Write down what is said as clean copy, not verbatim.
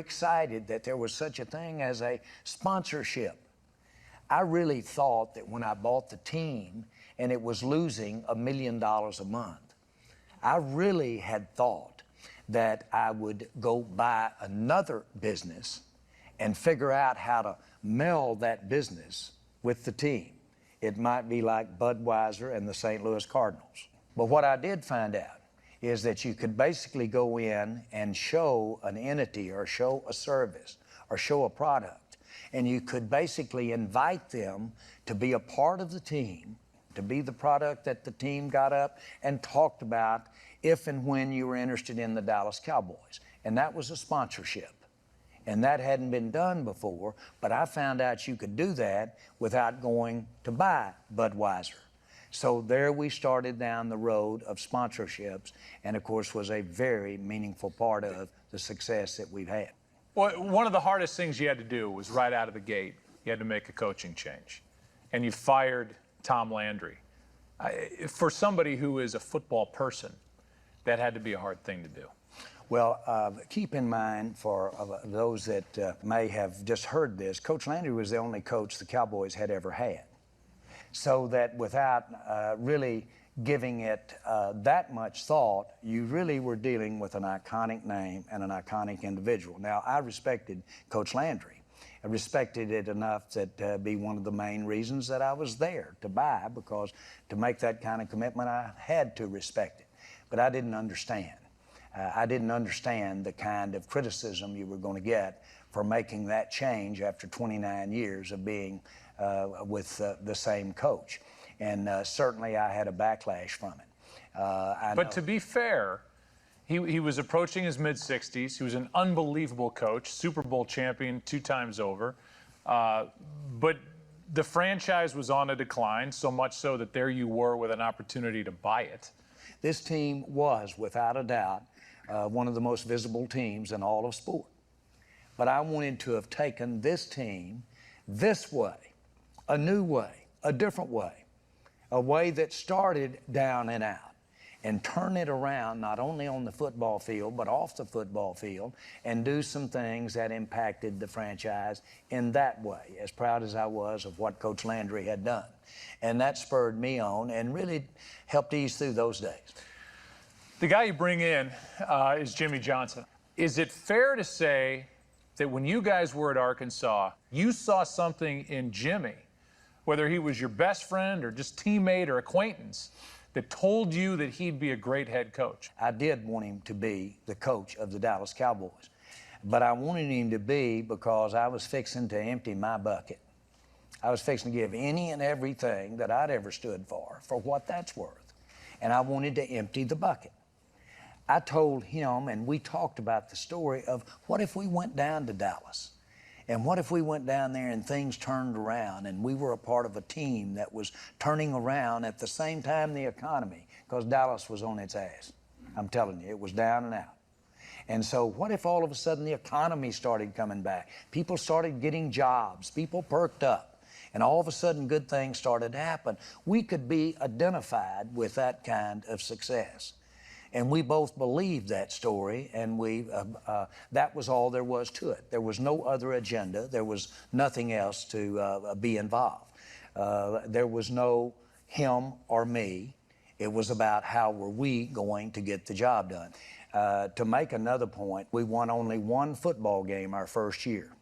excited that there was such a thing as a sponsorship. I really thought that when I bought the team and it was losing $1 million a month, I really had thought that I would go buy another business and figure out how to meld that business with the team. It might be like Budweiser and the St. Louis Cardinals. But what I did find out is that you could basically go in and show an entity or show a service or show a product, and you could basically invite them to be a part of the team, to be the product that the team got up and talked about if and when you were interested in the Dallas Cowboys. And that was a sponsorship. And that hadn't been done before, but I found out you could do that without going to buy Budweiser. So there we started down the road of sponsorships, and of course was a very meaningful part of the success that we've had. Well, one of the hardest things you had to do was right out of the gate, you had to make a coaching change. And you fired Tom Landry. For somebody who is a football person, that had to be a hard thing to do. Well, keep in mind for those that may have just heard this, Coach Landry was the only coach the Cowboys had ever had. So that without really giving it that much thought, you really were dealing with an iconic name and an iconic individual. Now, I respected Coach Landry. I respected it enough that be one of the main reasons that I was there to buy, because to make that kind of commitment, I had to respect it. But I didn't understand. I didn't understand the kind of criticism you were going to get for making that change after 29 years of being with the same coach. And certainly I had a backlash from it. But to be fair, he was approaching his mid-60s. He was an unbelievable coach, Super Bowl champion 2 times over. But the franchise was on a decline, so much so that there you were with an opportunity to buy it. This team was, without a doubt, one of the most visible teams in all of sport. But I wanted to have taken this team this way, a new way, a different way, a way that started down and out, and turn it around not only on the football field, but off the football field, and do some things that impacted the franchise in that way, as proud as I was of what Coach Landry had done. And that spurred me on and really helped ease through those days. The guy you bring in is Jimmie Johnson. Is it fair to say that when you guys were at Arkansas, you saw something in Jimmie, whether he was your best friend or just teammate or acquaintance, that told you that he'd be a great head coach? I did want him to be the coach of the Dallas Cowboys, but I wanted him to be because I was fixing to empty my bucket. I was fixing to give any and everything that I'd ever stood for what that's worth, and I wanted to empty the bucket. I told him, and we talked about the story of what if we went down to Dallas? And what if we went down there and things turned around and we were a part of a team that was turning around at the same time the economy, because Dallas was on its ass. I'm telling you, it was down and out. And so what if all of a sudden the economy started coming back? People started getting jobs, people perked up, and all of a sudden good things started to happen. We could be identified with that kind of success. And we both believed that story, and that was all there was to it. There was no other agenda. There was nothing else to be involved. There was no him or me. It was about how were we going to get the job done. To make another point, we won only 1 football game our first year.